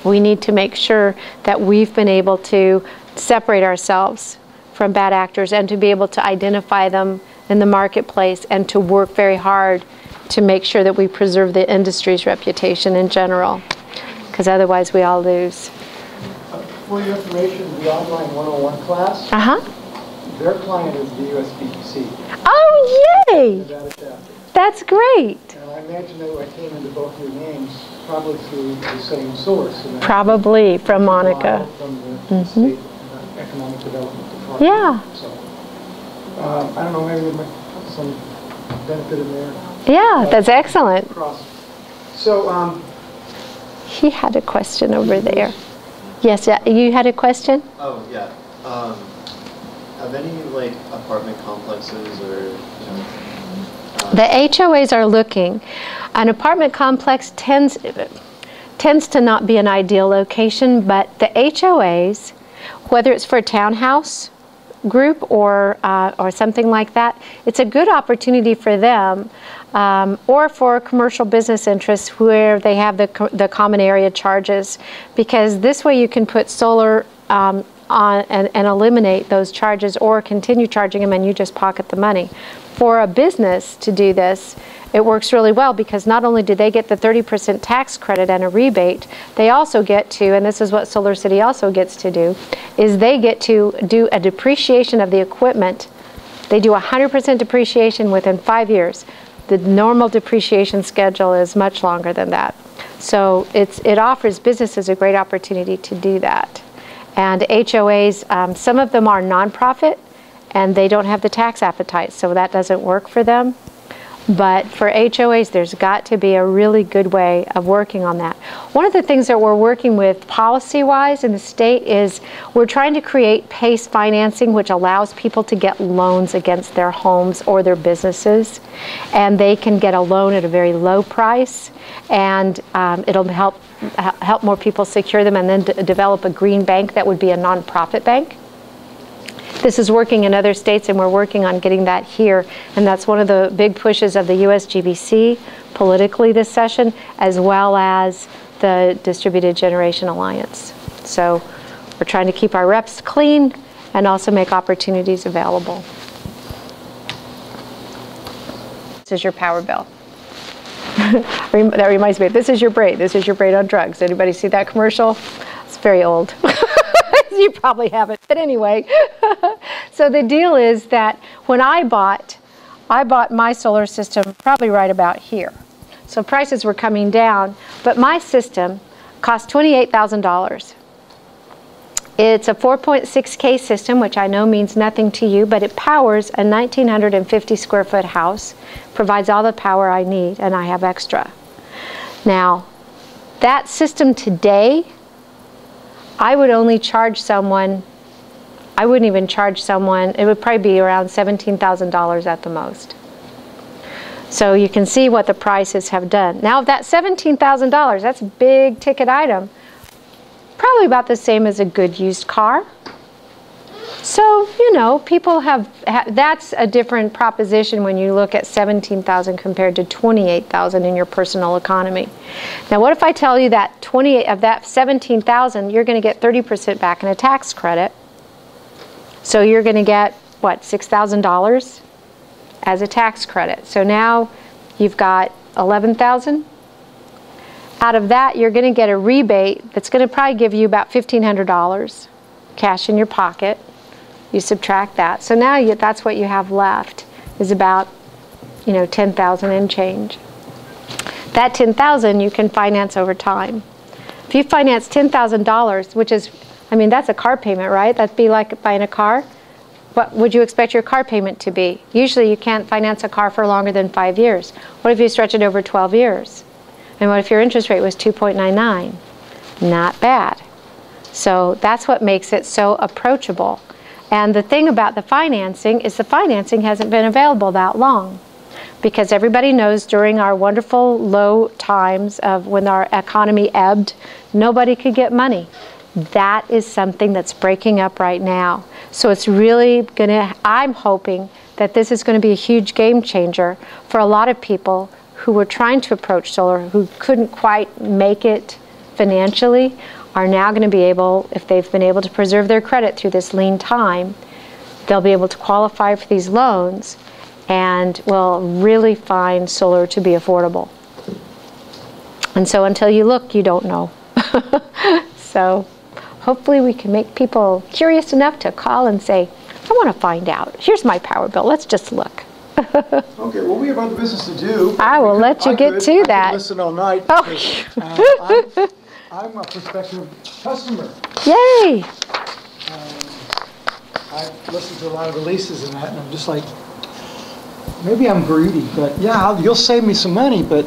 we need to make sure that we've been able to separate ourselves from bad actors and to be able to identify them in the marketplace and to work very hard to make sure that we preserve the industry's reputation in general, because otherwise we all lose. For your information, the online 101 class, their client is the USGBC. Oh, yay! Nevada chapter. That's great. And I imagine that I came into both your names probably through the same source. Probably from Monica. From the State Economic Development Department. Yeah. So, I don't know, maybe there might be some benefit in there. Yeah, that's excellent. So, he had a question over there. Yes, you had a question? Oh, yeah. Have any, like, apartment complexes or, you know... The HOAs are looking. An apartment complex tends to not be an ideal location, but the HOAs, whether it's for a townhouse group or something like that, it's a good opportunity for them, or for commercial business interests where they have the common area charges, because this way you can put solar on and eliminate those charges, or continue charging them and you just pocket the money. For a business to do this, it works really well, because not only do they get the 30% tax credit and a rebate, they also get to, and this is what Solar City also gets to do, is they get to do a depreciation of the equipment. They do 100% depreciation within 5 years. The normal depreciation schedule is much longer than that. So it offers businesses a great opportunity to do that. And HOAs, some of them are nonprofit, and they don't have the tax appetite, so that doesn't work for them. But for HOAs, there's got to be a really good way of working on that. One of the things that we're working with policy-wise in the state is we're trying to create PACE financing, which allows people to get loans against their homes or their businesses. And they can get a loan at a very low price, and it'll help more people secure them, and then develop a green bank that would be a nonprofit bank. This is working in other states, and we're working on getting that here, and that's one of the big pushes of the USGBC politically this session, as well as the Distributed Generation Alliance. So we're trying to keep our reps clean and also make opportunities available. This is your power bill. That reminds me, this is your brain. This is your brain on drugs. Anybody see that commercial? It's very old. You probably haven't, but anyway. So the deal is that when I bought my solar system probably right about here. So prices were coming down, but my system cost $28,000. It's a 4.6K system, which I know means nothing to you, but it powers a 1,950 square foot house, provides all the power I need, and I have extra. Now, that system today, I would only charge someone, I wouldn't even charge someone, it would probably be around $17,000 at the most. So you can see what the prices have done. Now that $17,000, that's a big ticket item, probably about the same as a good used car. So, you know, people have that's a different proposition when you look at $17,000 compared to $28,000 in your personal economy. Now, what if I tell you that 28 of that $17,000, you're going to get 30% back in a tax credit. So you're going to get, what, $6,000 as a tax credit. So now you've got $11,000. Out of that, you're going to get a rebate that's going to probably give you about $1,500 cash in your pocket. You subtract that. So now that's what you have left is about, you know, $10,000 and change. That $10,000 you can finance over time. If you finance $10,000, which is, I mean, that's a car payment, right? That'd be like buying a car. What would you expect your car payment to be? Usually you can't finance a car for longer than 5 years. What if you stretch it over 12 years? And what if your interest rate was 2.99? Not bad. So that's what makes it so approachable. And the thing about the financing is the financing hasn't been available that long, because everybody knows during our wonderful low times of when our economy ebbed, nobody could get money. That is something that's breaking up right now. So it's really gonna, I'm hoping that this is going to be a huge game changer for a lot of people who were trying to approach solar, who couldn't quite make it financially, are now going to be able, if they've been able to preserve their credit through this lean time, they'll be able to qualify for these loans and will really find solar to be affordable. And so until you look, you don't know. So hopefully we can make people curious enough to call and say, I want to find out. Here's my power bill. Let's just look. Okay, well, we have other business to do. I will let you get to that. I could listen all night. Oh. Because, I'm a prospective customer. Yay! I've listened to a lot of releases and that, and I'm just like, maybe I'm greedy, but yeah, you'll save me some money, but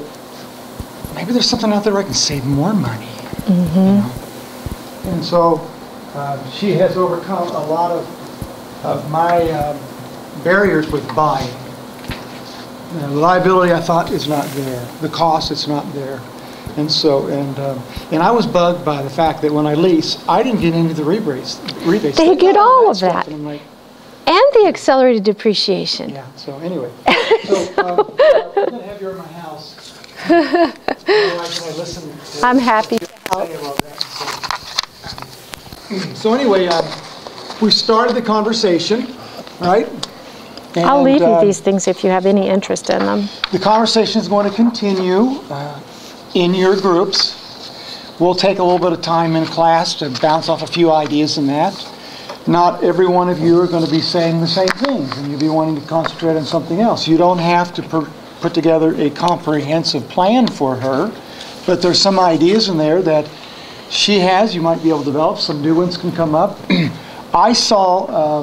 maybe there's something out there where I can save more money. Mm-hmm. You know? And so she has overcome a lot of my barriers with buying. The liability, I thought, is not there. The cost, it's not there. And so, and I was bugged by the fact that when I lease, I didn't get any of the rebates. They get all of that. And I'm like, and the accelerated depreciation. yeah, so anyway. So, I'm going to have you in my house. Otherwise, I listen to I'm happy to help. say about that. So anyway, we started the conversation, right? And, I'll leave you these things if you have any interest in them. the conversation is going to continue in your groups. We'll take a little bit of time in class to bounce off a few ideas in that. Not every one of you are going to be saying the same things, and you'll be wanting to concentrate on something else. You don't have to put together a comprehensive plan for her, but there's some ideas in there that she has, you might be able to develop. Some new ones can come up. I saw,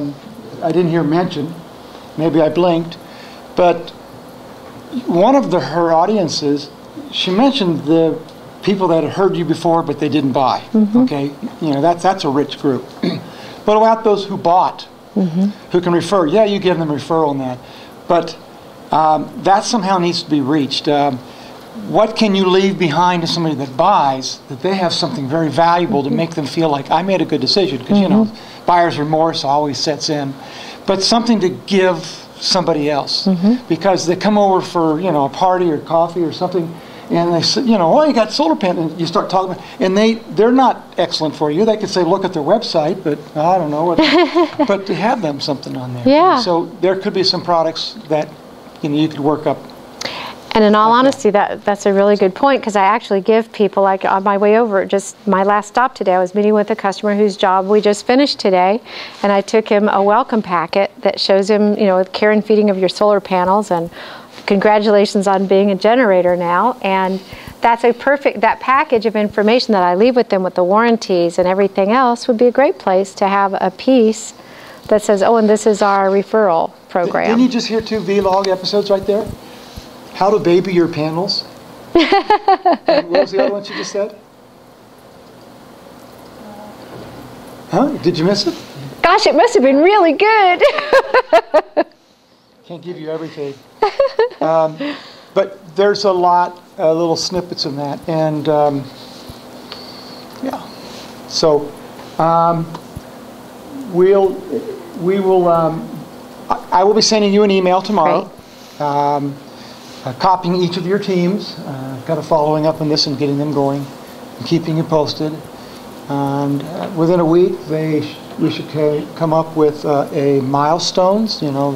I didn't hear mentioned, maybe I blinked, but one of her audiences, she mentioned the people that had heard you before, but they didn't buy. Okay, you know, that's a rich group. But about those who bought, who can refer, yeah, you give them referral on that. But that somehow needs to be reached. What can you leave behind to somebody that buys, that they have something very valuable to make them feel like I made a good decision? Because, you know, buyer's remorse always sets in. But something to give somebody else. Because they come over for, you know, a party or coffee or something, and they say, you know, oh, you got solar panels, and you start talking about, and they're not excellent for you. They could say, look at their website, but I don't know. But to have them something on there. Yeah. So there could be some products that, you know, you could work up. And in all honesty, that's a really good point, because I actually give people, like on my way over, just my last stop today, I was meeting with a customer whose job we just finished today, and I took him a welcome packet that shows him, you know, care and feeding of your solar panels, and congratulations on being a generator now. And that's a perfect, that package of information that I leave with them with the warranties and everything else would be a great place to have a piece that says, oh, and this is our referral program. Didn't you just hear 2 vlog episodes right there? How to baby your panels. And what was the other one she just said? Huh? Did you miss it? Gosh, it must have been really good. Can't give you everything. But there's a lot, little snippets in that. And yeah. So we will, I will be sending you an email tomorrow. Copying each of your teams, kind of following up on this and getting them going, and keeping you posted. And within a week, we should come up with a milestones. You know,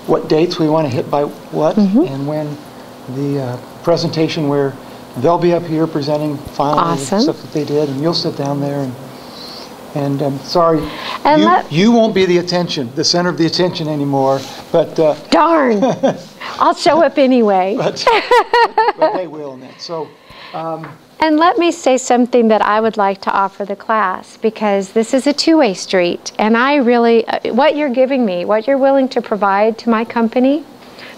what dates we want to hit by what, and when the presentation where they'll be up here presenting finally the stuff that they did, and you'll sit down there and sorry, you won't be the center of the attention anymore. But darn. I'll show up anyway. but they will in that. So, and let me say something that I would like to offer the class, because this is a two-way street, and I really, what you're giving me, what you're willing to provide to my company,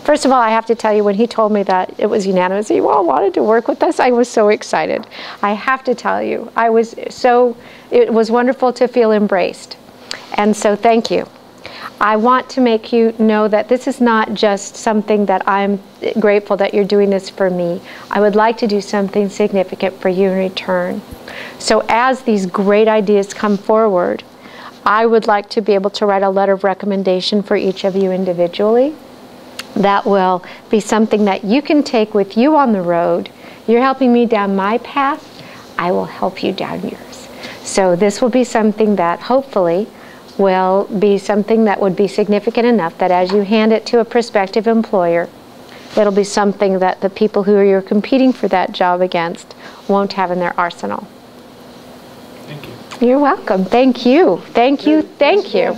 first of all, I have to tell you, when he told me that it was unanimous, he wanted to work with us, I was so excited. I have to tell you, it was wonderful to feel embraced. And so thank you. I want to make you know that this is not just something that I'm grateful that you're doing this for me. I would like to do something significant for you in return. So as these great ideas come forward, I would like to be able to write a letter of recommendation for each of you individually. That will be something that you can take with you on the road. You're helping me down my path, I will help you down yours. So this will be something that hopefully will be something that would be significant enough that as you hand it to a prospective employer, it'll be something that the people who you're competing for that job against won't have in their arsenal. Thank you. You're welcome. Thank you. Thank you. Thank you.